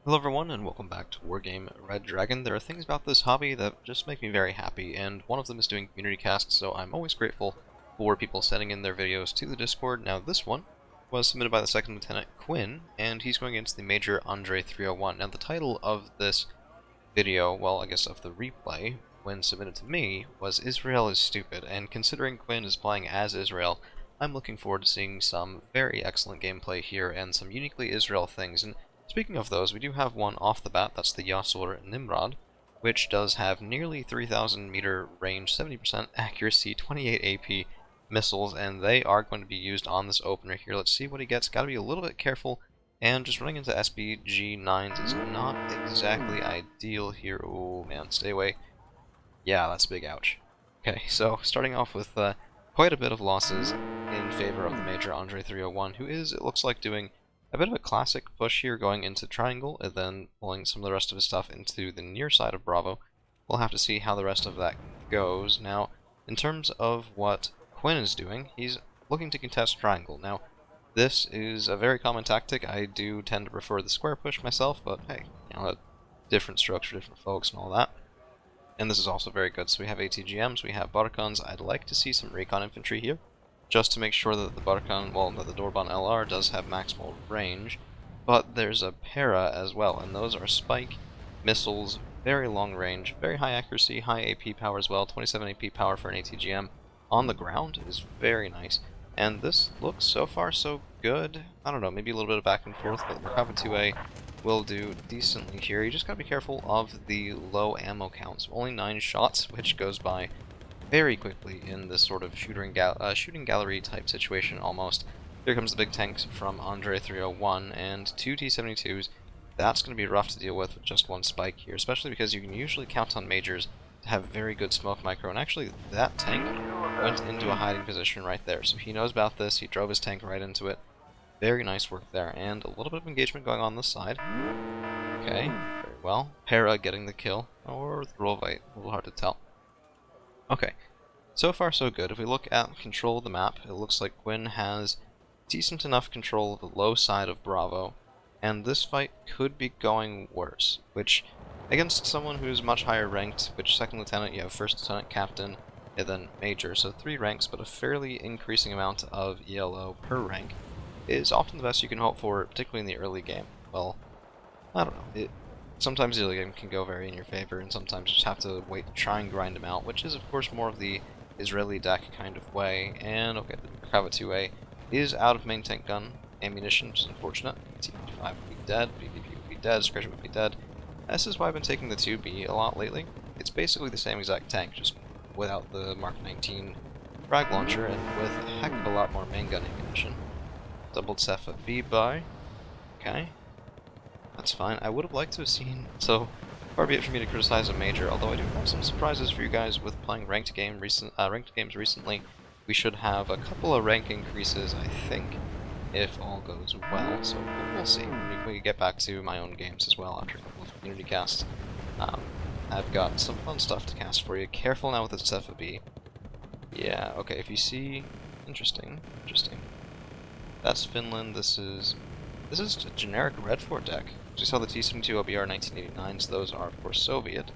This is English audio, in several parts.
Hello everyone and welcome back to Wargame Red Dragon. There are things about this hobby that just make me very happy, and one of them is doing community casts, so I'm always grateful for people sending in their videos to the Discord. Now this one was submitted by the Second Lieutenant Quinn, and he's going against the Major Andre 301. Now the title of this video, well I guess of the replay, when submitted to me, was Israel is Stupid, and considering Quinn is playing as Israel, I'm looking forward to seeing some very excellent gameplay here and some uniquely Israel things. And speaking of those, we do have one off the bat, that's the Yasur Nimrod, which does have nearly 3,000 meter range, 70% accuracy, 28 AP missiles, and they are going to be used on this opener here. Let's see what he gets. Gotta be a little bit careful, and just running into SBG9s is not exactly ideal here. Oh man, stay away. Yeah, that's a big ouch. Okay, so starting off with quite a bit of losses in favor of the Major Andre 301, who is, it looks like, doing a bit of a classic push here, going into Triangle, and then pulling some of the rest of his stuff into the near side of Bravo. We'll have to see how the rest of that goes. Now, in terms of what Quinn is doing, he's looking to contest Triangle. Now, this is a very common tactic. I do tend to prefer the square push myself, but hey, you know, different strokes for different folks and all that. And this is also very good. So we have ATGMs, we have Barkans. I'd like to see some recon infantry here, just to make sure that the Barkan, well, that the Dorban LR does have maximal range. But there's a para as well, and those are spike missiles, very long range, very high accuracy, high AP power as well. 27 AP power for an ATGM on the ground is very nice. And this looks so far so good. I don't know, maybe a little bit of back and forth, but Merkava 2A will do decently here. You just gotta be careful of the low ammo counts. Only 9 shots, which goes by very quickly in this sort of shooting gallery type situation almost. Here comes the big tanks from Andre 301 and 2 T-72s. That's going to be rough to deal with just one spike here, especially because you can usually count on Majors to have very good smoke micro, and actually that tank went into a hiding position right there, so he knows about this, he drove his tank right into it. Very nice work there, and a little bit of engagement going on this side. Okay, very well. Para getting the kill, or the Rovite, a little hard to tell. Okay, so far so good. If we look at control of the map, it looks like Quinn has decent enough control of the low side of Bravo, and this fight could be going worse, which, against someone who's much higher ranked, which Second Lieutenant, you have First Lieutenant, Captain, and then Major, so 3 ranks, but a fairly increasing amount of ELO per rank, is often the best you can hope for, particularly in the early game. Well, I don't know, sometimes the early game can go very in your favor, and sometimes you just have to wait to try and grind them out, which is of course more of the Israeli deck kind of way. And okay, the Merkava 2A is out of main tank gun ammunition, which is unfortunate. T-55 would be dead, BVP would be dead, Scratcher would be dead. This is why I've been taking the 2B a lot lately. It's basically the same exact tank, just without the Mark 19 frag launcher, and with a heck of a lot more main gun ammunition. Doubled Cepha B by. Okay. That's fine. I would have liked to have seen, so far be it for me to criticize a Major, although I do have some surprises for you guys with playing ranked games recently. We should have a couple of rank increases, I think, if all goes well, so we'll see when we get back to my own games as well after a couple of community casts. I've got some fun stuff to cast for you. Careful now with this FB. Yeah, okay, if you see... Interesting. That's Finland, this is a generic Red Fort deck. We saw the T-72 OBR 1989s, those are of course Soviet.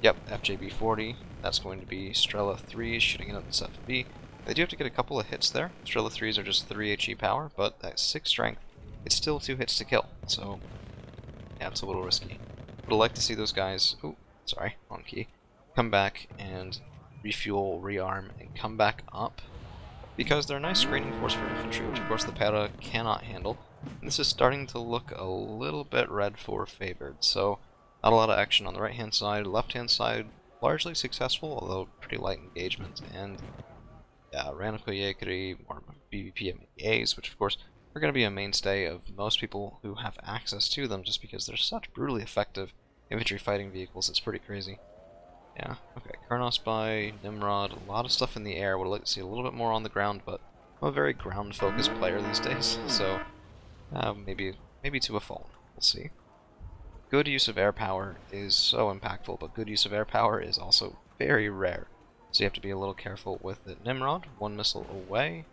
Yep, FJB-40, that's going to be Strela 3 shooting in at this FB. They do have to get a couple of hits there. Strela 3s are just 3 HE power, but at 6 strength, it's still 2 hits to kill, so yeah, it's a little risky. Would have liked to see those guys, ooh, sorry, wrong key, come back and refuel, rearm, and come back up, because they're a nice screening force for infantry, which of course the Para cannot handle. And this is starting to look a little bit Red 4 favored, so not a lot of action on the right-hand side. Left-hand side, largely successful, although pretty light engagement. And yeah, Ranakoyekri, or BVP MEAs, which of course are going to be a mainstay of most people who have access to them, just because they're such brutally effective infantry fighting vehicles. It's pretty crazy. Yeah, okay, Karnos by Nimrod, a lot of stuff in the air. Would like to see a little bit more on the ground, but I'm a very ground-focused player these days, so maybe to a phone. We'll see. Good use of air power is so impactful, but good use of air power is also very rare, so you have to be a little careful with it. Nimrod, 1 missile away.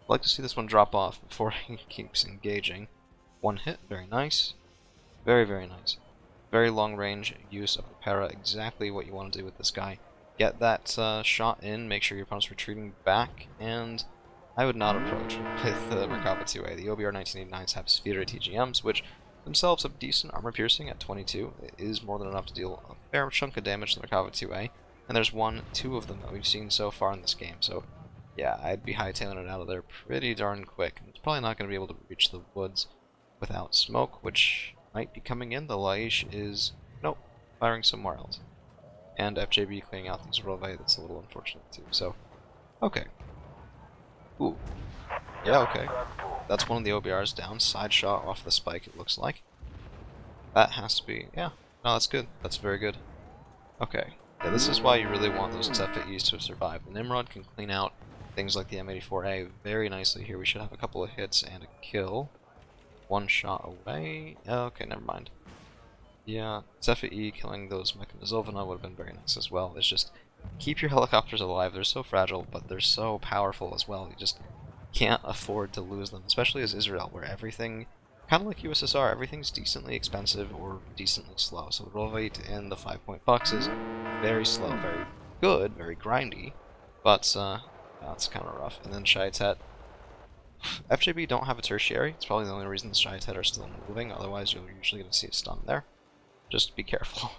I'd like to see this one drop off before he keeps engaging. 1 hit, very nice. Very, very nice. Very long range use of the para, exactly what you want to do with this guy. Get that shot in, make sure your opponent's retreating back, and I would not approach with the Merkava 2A. The OBR 1989s have Sphere TGMs, which themselves have decent armor piercing at 22. It is more than enough to deal a fair chunk of damage to the Merkava 2A, and there's two of them that we've seen so far in this game, so yeah, I'd be hightailing it out of there pretty darn quick. It's probably not going to be able to reach the woods without smoke, which might be coming in. The Laish is, nope, firing somewhere else. And FJB cleaning out these Rove, that's a little unfortunate too, so, okay. Ooh. Yeah, okay. That's one of the OBRs down, side shot off the spike it looks like. That has to be, yeah, no, that's good, that's very good. Okay, yeah, this is why you really want those TFEs to survive. The Nimrod can clean out things like the M84A very nicely here. We should have a couple of hits and a kill. One shot away. Okay, never mind. Yeah, TFE killing those Mechanizovana would have been very nice as well. It's just, keep your helicopters alive. They're so fragile, but they're so powerful as well. You just can't afford to lose them, especially as Israel, where everything, kind of like USSR, everything's decently expensive or decently slow. So the roll rate in the 5-point bucks is very slow, very good, very grindy, but that's kind of rough. And then Shaitet. FJB don't have a tertiary. It's probably the only reason the Shaitet are still moving, otherwise you're usually going to see a stun there. Just be careful.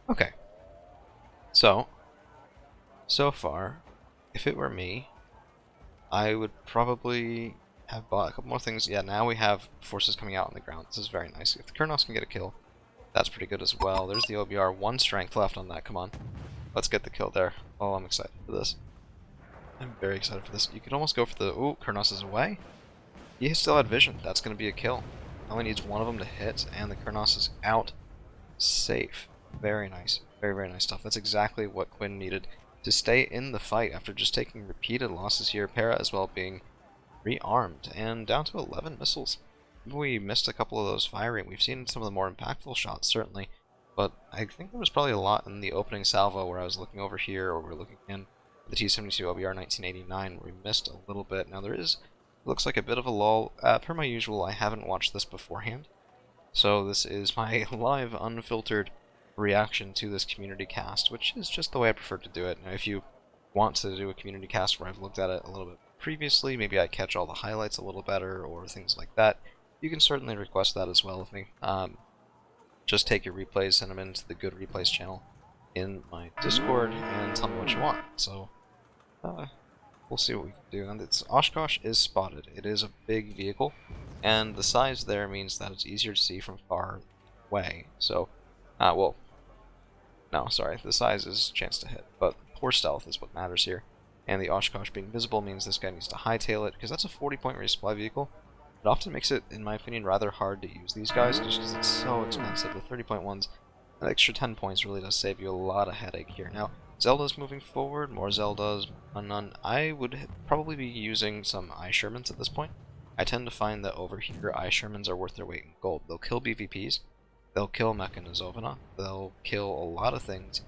Okay. So far, if it were me, I would probably have bought a couple more things. Yeah, now we have forces coming out on the ground. This is very nice. If the Kurnos can get a kill, that's pretty good as well. There's the OBR. 1 strength left on that. Come on. Let's get the kill there. Oh, I'm excited for this. I'm very excited for this. You could almost go for the... Ooh, Kurnos is away. He still had vision. That's going to be a kill. Only needs one of them to hit, and the Kurnos is out. Safe. Very nice. Very, very nice stuff. That's exactly what Quinn needed to stay in the fight after just taking repeated losses here. Para as well being rearmed, and down to 11 missiles. We missed a couple of those firing. We've seen some of the more impactful shots, certainly, but I think there was probably a lot in the opening salvo where I was looking over here, or we're looking in the T-72 OBR 1989, where we missed a little bit. Now there is, looks like a bit of a lull. Per my usual, I haven't watched this beforehand, so this is my live, unfiltered reaction to this community cast, which is just the way I prefer to do it. Now, if you want to do a community cast where I've looked at it a little bit previously, maybe I catch all the highlights a little better, or things like that, you can certainly request that as well of me. Just take your replays, send them into the Good Replays channel in my Discord, and tell me what you want. So, we'll see what we can do. And it's Oshkosh is spotted. It is a big vehicle, and the size there means that it's easier to see from far away. So, well, no, sorry, the size is chance to hit, but poor stealth is what matters here. And the Oshkosh being visible means this guy needs to hightail it, because that's a 40-point resupply vehicle. It often makes it, in my opinion, rather hard to use these guys, just because it's so expensive. The 30-point ones, an extra 10 points really does save you a lot of headache here. Now, Zelda's moving forward, more Zeldas, none. I would probably be using some Eye Shermans at this point. I tend to find that over here, Eye Shermans are worth their weight in gold. They'll kill BVPs, they'll kill Mechanizovana, they'll kill a lot of things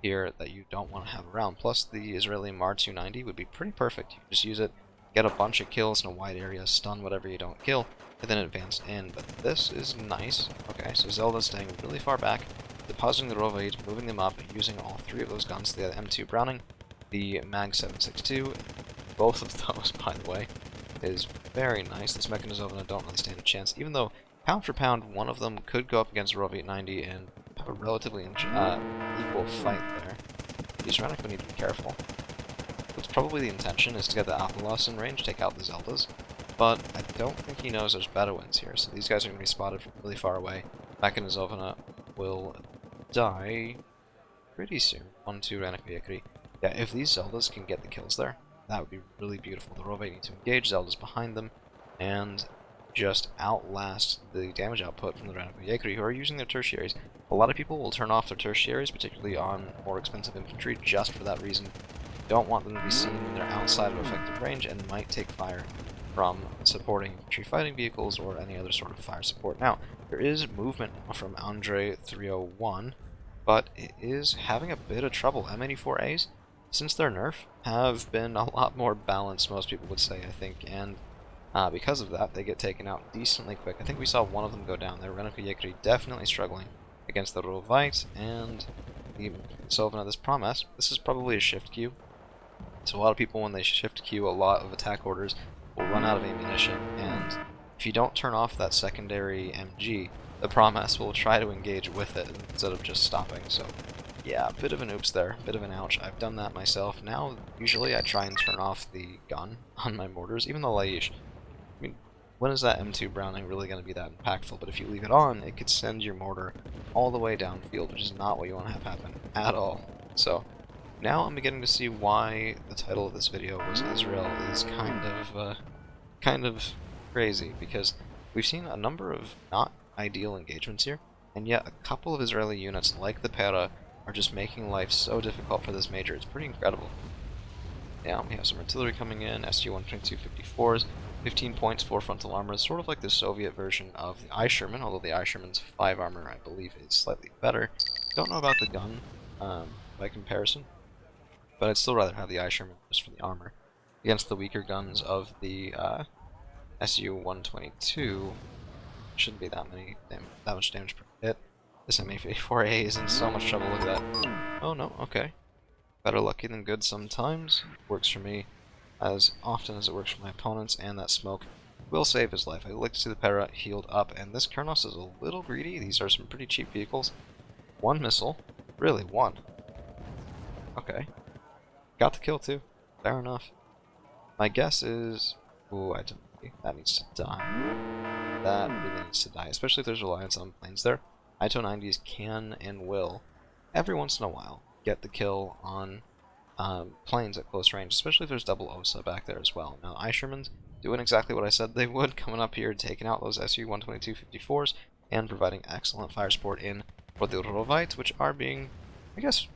here that you don't want to have around. Plus, the Israeli Mar 290 would be pretty perfect. You just use it, get a bunch of kills in a wide area, stun whatever you don't kill, and then advance in. But this is nice. Okay, so Zelda's staying really far back, depositing the Rovade, moving them up, using all 3 of those guns, the M2 Browning, the Mag 762, both of those, by the way, is very nice. This Mechanizovana don't really stand a chance, even though pound for pound, one of them could go up against Rov 890 and have a relatively equal fight there. These Rennick need to be careful. What's probably the intention is to get the Apolos in range, take out the Zeldas, but I don't think he knows there's Bedouins here, so these guys are going to be spotted from really far away. Mechanizovana will die pretty soon. 1-2 Rennick Viekri. Yeah, if these Zeldas can get the kills there, that would be really beautiful. The Rov 8 need to engage, Zelda's behind them, and just outlast the damage output from the Rennick Viekri, who are using their tertiaries. A lot of people will turn off their tertiaries, particularly on more expensive infantry, just for that reason. Don't want them to be seen when they're outside of effective range and might take fire from supporting infantry fighting vehicles or any other sort of fire support. Now, there is movement from Andre 301, but it is having a bit of trouble. M84As, since their nerf, have been a lot more balanced, most people would say, I think, and Because of that, they get taken out decently quick. I think we saw one of them go down there. Renako Yekiri definitely struggling against the Rovite and the Sovna. This Promise, this is probably a shift queue. So a lot of people, when they shift queue, a lot of attack orders will run out of ammunition, and if you don't turn off that secondary MG, the Promise will try to engage with it instead of just stopping. So yeah, bit of an oops there, bit of an ouch. I've done that myself. Now, usually I try and turn off the gun on my mortars, even the Laish. I mean, when is that M2 Browning really going to be that impactful? But if you leave it on, it could send your mortar all the way downfield, which is not what you want to have happen at all. So now I'm beginning to see why the title of this video was Israel is kind of crazy, because we've seen a number of not ideal engagements here, and yet a couple of Israeli units like the Pera are just making life so difficult for this major. It's pretty incredible. Yeah, we have some artillery coming in, SU-122-54s, 15 points, 4 frontal armor, sort of like the Soviet version of the Eisherman, although the Eisherman's 5 armor, I believe, is slightly better. Don't know about the gun by comparison, but I'd still rather have the Eisherman just for the armor against the weaker guns of the SU-122. Shouldn't be that much damage per hit. This MA-54A is in so much trouble. Look at that. Oh no, okay. Better lucky than good sometimes. Works for me as often as it works for my opponents, and that smoke will save his life. I like to see the Pera healed up, and this Kernos is a little greedy. These are some pretty cheap vehicles. One missile. Really, one. Okay. Got the kill too. Fair enough. My guess is... Ooh, I don't know. That needs to die. That really needs to die, especially if there's reliance on planes there. ITO 90s can and will, every once in a while, get the kill on planes at close range, especially if there's double OSA back there as well. Now, Eisherman's doing exactly what I said they would, coming up here, taking out those SU-122-54s, and providing excellent fire support in for the Rovite, which are being, I guess,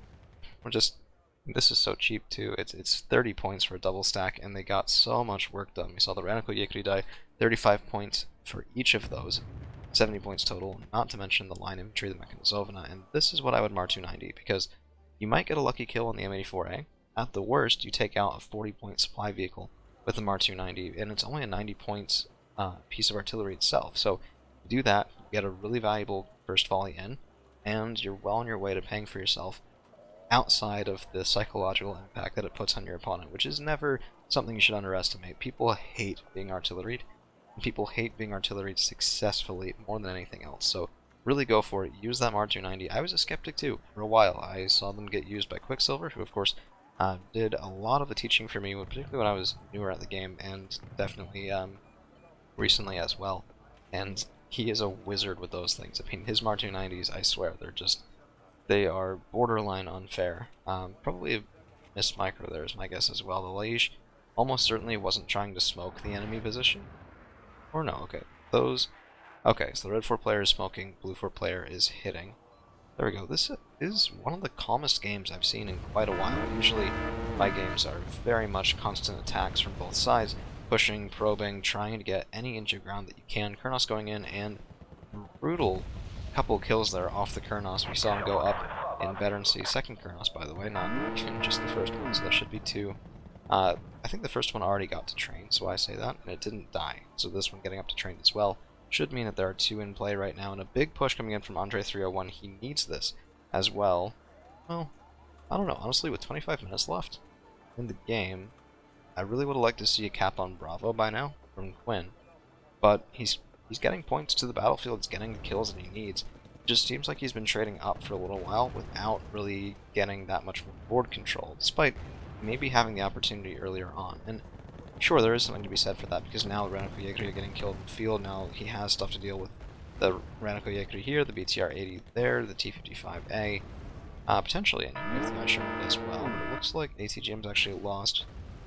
we're just, this is so cheap too. It's 30 points for a double stack, and they got so much work done. We saw the Renako Yekiri die, 35 points for each of those. 70 points total, not to mention the line infantry, the Mechanizovna, and this is what I would Mar 290, because you might get a lucky kill on the M84A. At the worst, you take out a 40-point supply vehicle with the Mar 290, and it's only a 90 points piece of artillery itself. So you do that, you get a really valuable first volley in, and you're well on your way to paying for yourself outside of the psychological impact that it puts on your opponent, which is never something you should underestimate. People hate being artilleried. People hate being artillery successfully more than anything else, so really go for it. Use that Mar 290. I was a skeptic too for a while. I saw them get used by Quicksilver, who of course did a lot of the teaching for me, particularly when I was newer at the game, and definitely recently as well. And he is a wizard with those things. I mean, his Mar 290s, I swear, they are borderline unfair. Probably a missed micro there is my guess as well. The Laish almost certainly wasn't trying to smoke the enemy position. Or no, okay. Those... Okay, so the red 4 player is smoking, blue 4 player is hitting. There we go. This is one of the calmest games I've seen in quite a while. Usually, my games are very much constant attacks from both sides, pushing, probing, trying to get any inch of ground that you can. Kernos going in, and brutal couple kills there off the Kernos. We saw him go up in veterancy. Second Kernos, by the way, not just the first one, so there should be 2. I think the first one already got to train, so I say that, and it didn't die. So this one getting up to train as well should mean that there are 2 in play right now, and a big push coming in from Andre 301. He needs this as well. Well, I don't know. Honestly, with 25 minutes left in the game, I really would have liked to see a cap on Bravo by now from Quinn, but he's getting points to the battlefield. He's getting the kills that he needs. It just seems like he's been trading up for a little while without really getting that much board control, despite maybe having the opportunity earlier on. And sure, there is something to be said for that, because now the Renako Yekiri are getting killed in the field. Now he has stuff to deal with. The Renako Yekiri here, the BTR-80 there, the T-55A, potentially ending with the Eisherman as well, but it looks like ATGM's actually lost.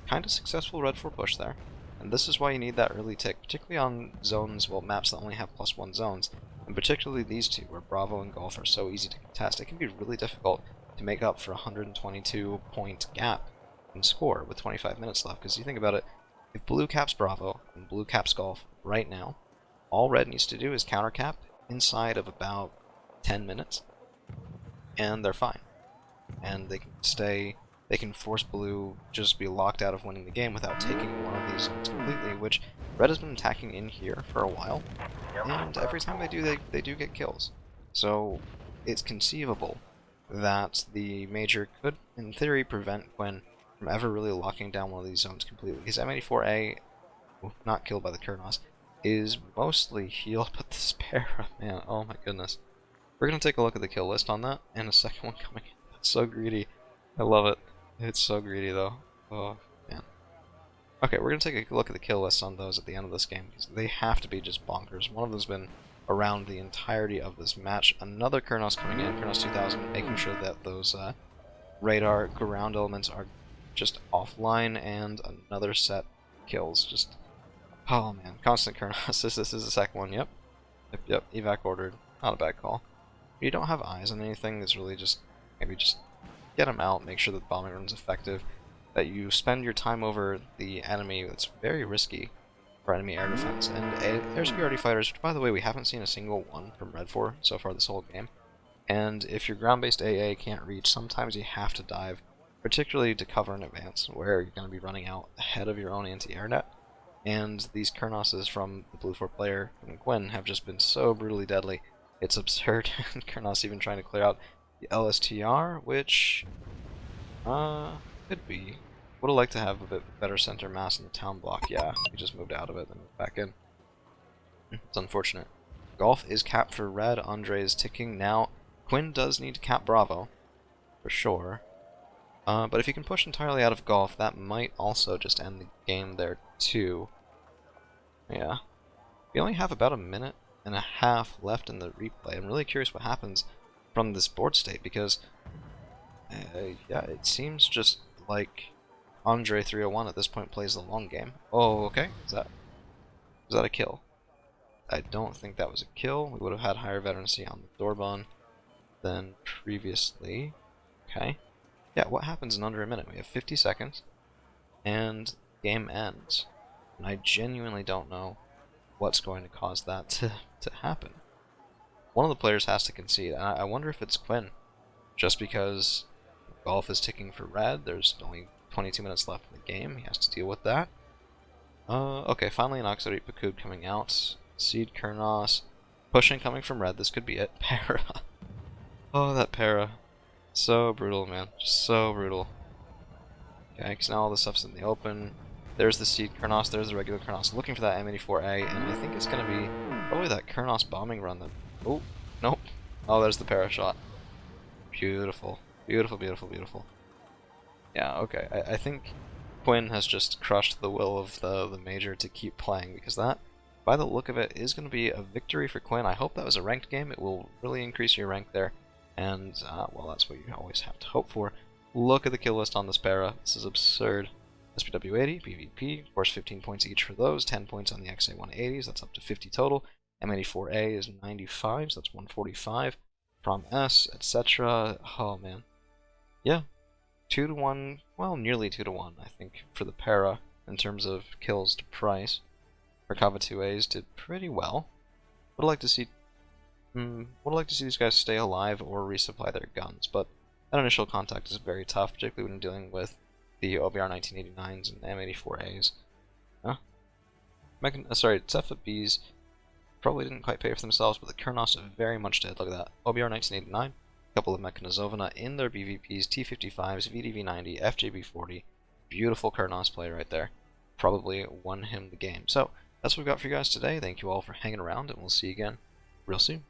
Kind of successful red 4 push there, and this is why you need that early tick, particularly on zones, well, maps that only have +1 zones, and particularly these two, where Bravo and Golf are so easy to contest. It can be really difficult to make up for a 122-point gap in score with 25 minutes left, because you think about it, if blue caps Bravo and blue caps Golf right now, all red needs to do is counter cap inside of about 10 minutes, and they're fine. And they can stay they can force blue just be locked out of winning the game without taking one of these zones completely, which red has been attacking in here for a while, and every time they do, they do get kills. So it's conceivable that the Major could, in theory, prevent Quinn from ever really locking down one of these zones completely, because M84A, not killed by the Kurnos, is mostly healed, but this para, man, oh my goodness. We're going to take a look at the kill list on that, and a second one coming in. That's so greedy. I love it. It's so greedy, though. Oh, man. Okay, we're going to take a look at the kill list on those at the end of this game, because they have to be just bonkers. One of them's been around the entirety of this match. Another Kurnos coming in, Kurnos 2000, making sure that those radar ground elements are just offline, and another set kills. Just, oh man, constant Kurnos. This is the second one, yep. Yep, evac ordered. Not a bad call. If you don't have eyes on anything, it's really just, maybe just get them out, make sure that the bombing run's effective, that you spend your time over the enemy. That's very risky for enemy air defense. And air superiority fighters, which by the way, we haven't seen a single one from Red 4 so far this whole game. And if your ground-based AA can't reach, sometimes you have to dive, particularly to cover in advance, where you're going to be running out ahead of your own anti-air net. And these Kurnoses from the Blue 4 player, from Quinn, have just been so brutally deadly. It's absurd. Kurnos even trying to clear out the LSTR, which could be. Would have liked to have a bit better center mass in the town block. Yeah, he just moved out of it and moved back in. It's unfortunate. Golf is capped for red. Andre is ticking. Now, Quinn does need to cap Bravo, for sure. But if he can push entirely out of golf, that might also just end the game there, too. Yeah. We only have about a minute and a half left in the replay. I'm really curious what happens from this board state, because yeah, it seems just like Andre 301 at this point plays the long game. Oh, okay. Was that a kill? I don't think that was a kill. We would have had higher veterancy on the Doorbun than previously. Okay. Yeah, what happens in under a minute? We have 50 seconds, and game ends. And I genuinely don't know what's going to cause that to happen. One of the players has to concede. I wonder if it's Quinn, just because golf is ticking for red. There's only 22 minutes left in the game. He has to deal with that. Okay, finally an Auxiliary Pakud coming out. Seed Kurnos. Pushing coming from red. This could be it. Para. Oh, that para. So brutal, man. Just so brutal. Okay, because now all this stuff's in the open. There's the Seed Kurnos, there's the regular Kurnos. Looking for that M84A, and I think it's going to be probably that Kurnos bombing run that... Oh, nope. Oh, there's the para shot. Beautiful. Beautiful, beautiful, beautiful. Yeah, okay. I think Quinn has just crushed the will of the Major to keep playing, because that, by the look of it, is going to be a victory for Quinn. I hope that was a ranked game. It will really increase your rank there. And, well, that's what you always have to hope for. Look at the kill list on this para. This is absurd. SPW-80, PvP, of course 15 points each for those, 10 points on the XA-180s, that's up to 50 total. M84A is 95, so that's 145. Prom S, etc. Oh, man. Yeah. 2-to-1, well, nearly 2-to-1, I think, for the para, in terms of kills to price. Rakava 2As did pretty well. Would like to see these guys stay alive or resupply their guns, but that initial contact is very tough, particularly when dealing with the OBR 1989s and M84As. Cephab Bs probably didn't quite pay for themselves, but the Kurnos very much did. Look at that. OBR 1989, a couple of Mechanizovna in their BVPs, T55s, VDV90, FJB40. Beautiful Kurnos play right there. Probably won him the game. So, that's what we've got for you guys today. Thank you all for hanging around, and we'll see you again real soon.